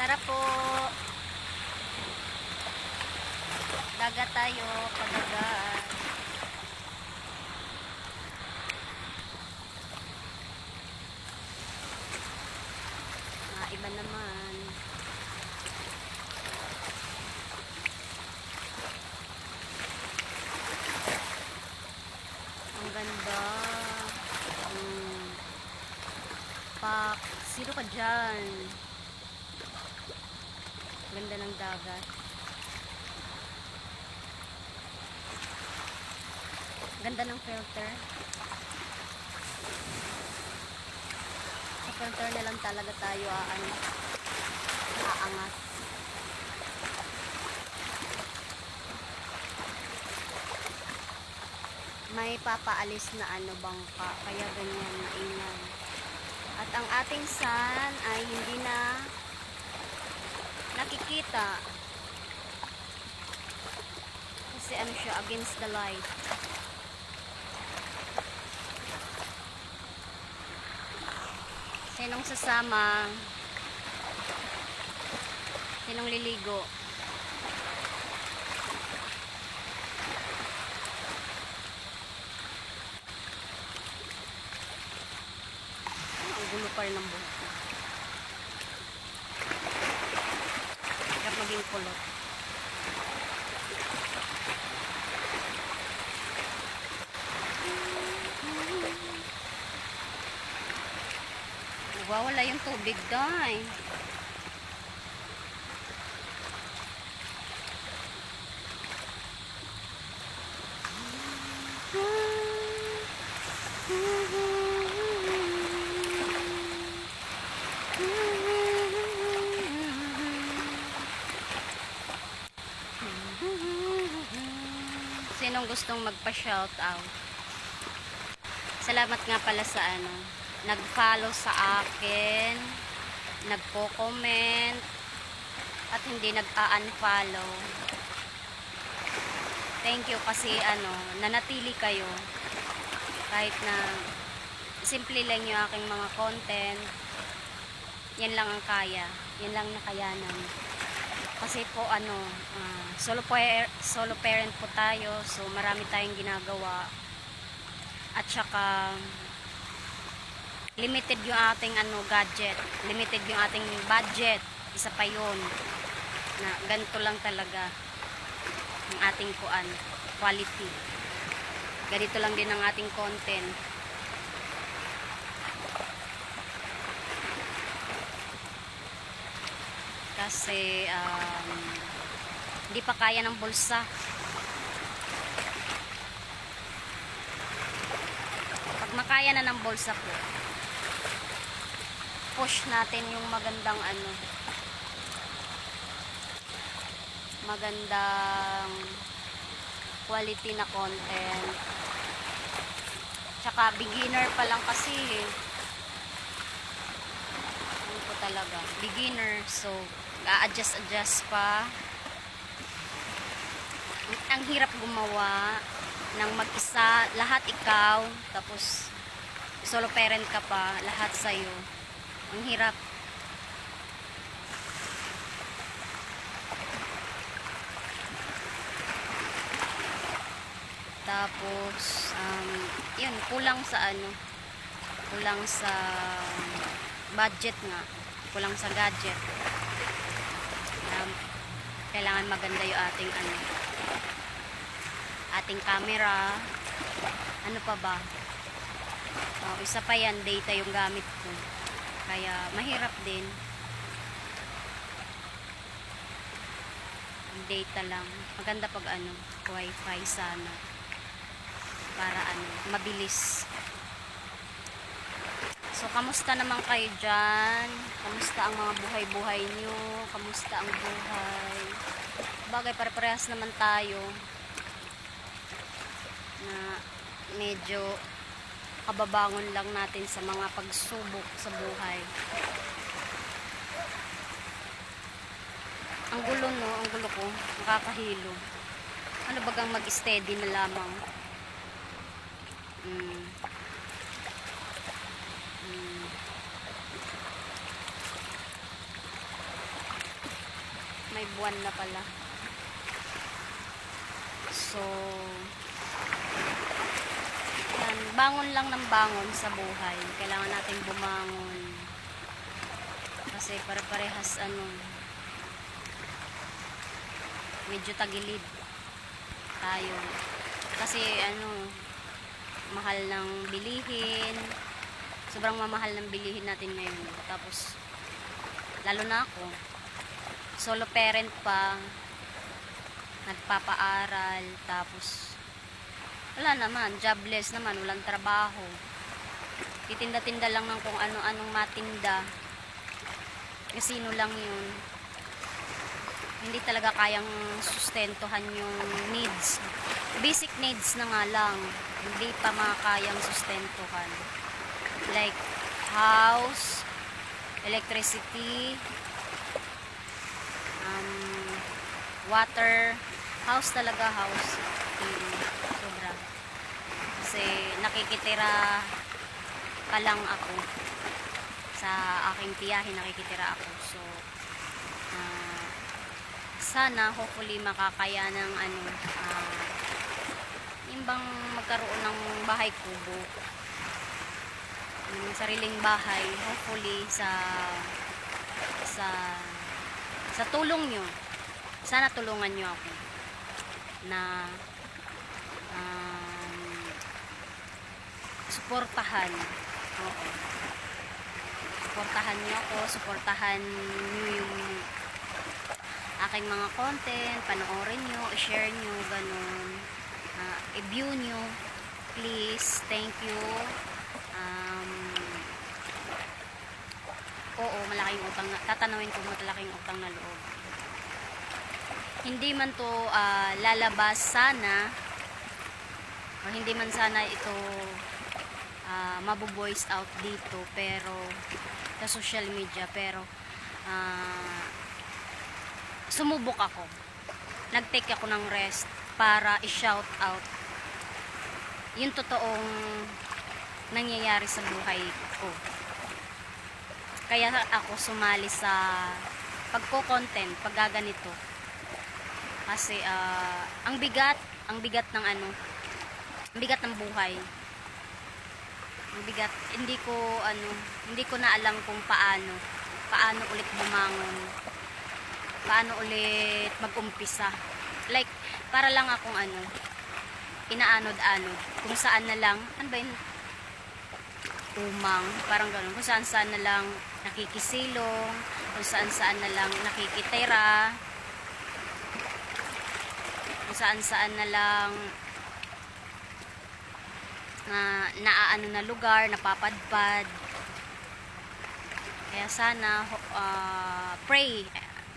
Tara po. Dagat tayo, padagat. Iba naman. Ang ganda. Pak, sino ka dyan? Ganda ng dagat. Ganda ng filter. Sa filter na lang talaga tayo aangat. May papaalis na bangka, kaya ganyan maingay. At ang ating sun ay hindi na nakikita. Kasi siya, against the light. Sinong sasama? Sinong liligo? Ang gulo pa rin ng buhok. Hirap maging kulot. Nagwawala yung tubig dahil. Sinong gustong magpa-shout out? Salamat nga pala sa nag-follow sa akin, nagpo-comment, at hindi nag-unfollow. Thank you kasi nanatili kayo. Kahit na simple lang yung aking mga content, yan lang ang kaya. Yan lang nakayanan. Kasi po solo parent po tayo, so marami tayong ginagawa. At saka limited yung ating gadget, limited yung ating budget. Isa pa yun na ganito lang talaga ang ating quality. Ganito lang din ang ating content. Kasi hindi pa kaya ng bulsa. Pag makaya na ng bulsa po, push natin yung magandang magandang quality na content. Tsaka beginner pa lang kasi po talaga, beginner, so a-adjust pa. Ang hirap gumawa ng mag-isa, lahat ikaw, tapos solo parent ka pa, lahat sa'yo. Ang hirap. Tapos yun, kulang sa kulang sa budget nga, kulang sa gadget. Kailangan maganda yung ating camera. Ano pa ba? Isa pa yan, data yung gamit ko, kaya mahirap din. Data lang maganda pag wifi sana, para mabilis. So kamusta naman kayo dyan? Kamusta ang mga buhay-buhay nyo? Kamusta ang buhay? Bagay, pare-parehas naman tayo na medyo kababangon lang natin sa mga pagsubok sa buhay. Ang gulo, no? Ang gulo ko. Nakakahilo. Ano bagang mag-steady na lamang? buwan na pala. So, yan, bangon lang ng bangon sa buhay. Kailangan nating bumangon. Kasi pare-parehas medyo tagilid tayo. Kasi mahal ng bilihin. Sobrang mamahal ng bilihin natin ngayon. Tapos, lalo na ako, solo parent pa, nagpapaaral, tapos wala naman, jobless naman, walang trabaho, titinda-tinda lang ng kung ano-anong matinda, kasino lang yun, hindi talaga kayang sustentuhan yung needs, basic needs na nga lang, hindi pa makakayang sustentuhan, like house, electricity, water, house talaga, house. Sobra. Kasi nakikitira pa lang ako. Sa aking tiyahin nakikitira ako. So, sana, hopefully, makakaya ng yung bang magkaroon ng bahay kubo. Yung sariling bahay, hopefully, sa tulong nyo. Sana tulungan nyo ako na suportahan. Oo. Suportahan nyo ako, suportahan nyo yung aking mga content, panoorin nyo, i-share nyo, ganun. I-view nyo, please, thank you. Oo, malaking utang na, tatanawin ko malaking utang na loob. Hindi man to lalabas sana, o hindi man sana ito mabu-voice out dito, pero sa social media, pero sumubok ako, nag-take ako ng rest para i-shout out yung totoong nangyayari sa buhay ko. Kaya ako sumali sa pagko-content, paggaganito. Kasi ang bigat ng ang bigat ng buhay. Ang bigat, hindi ko na alam kung paano ulit bumangon. Paano ulit mag-umpisa. Like, para lang akong inaanod-anod. Kung saan na lang, ano ba yun? Umang, parang gano'n. Kung saan na lang nakikisilong, kung saan na lang nakikitira, kung saan na lang naaano na lugar, napapadpad. Kaya sana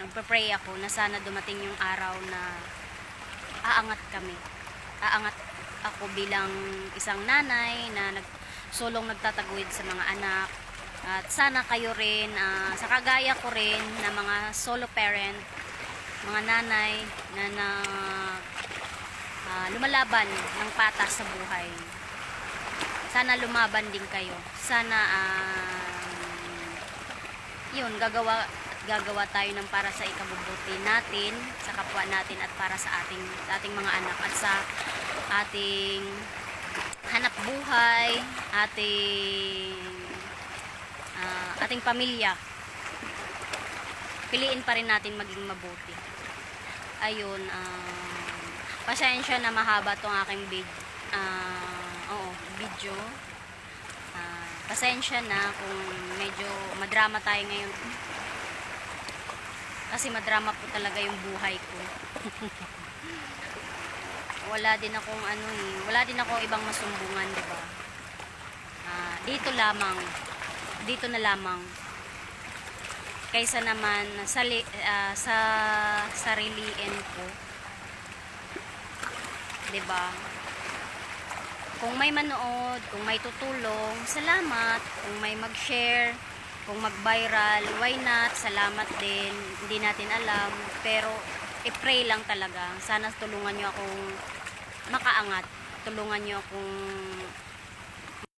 nagpe-pray ako na sana dumating yung araw na aangat kami. Aangat ako bilang isang nanay na nagtataguyod sa mga anak. At sana kayo rin, sa kagaya ko rin na mga solo parent, mga nanay na lumalaban ng patas sa buhay. Sana lumaban din kayo. Sana yun, gagawa tayo ng para sa ikabubuti natin, sa kapwa natin, at para sa ating mga anak, at sa ating hanap buhay, ating pamilya. Piliin pa rin natin maging mabuti. Ayun, pasensya na mahaba tong aking video. Pasensya na kung medyo madrama tayo ngayon. Kasi madrama po talaga yung buhay ko. Wala din akong ibang masumbungan, diba? Dito na lamang kaysa naman sa sariliin ko, diba? Kung may manood, kung may tutulong, salamat. Kung may mag-share, kung mag-viral, why not? Salamat din. Hindi natin alam, pero i-pray lang talaga. Sana tulungan nyo akong makaangat. Tulungan nyo akong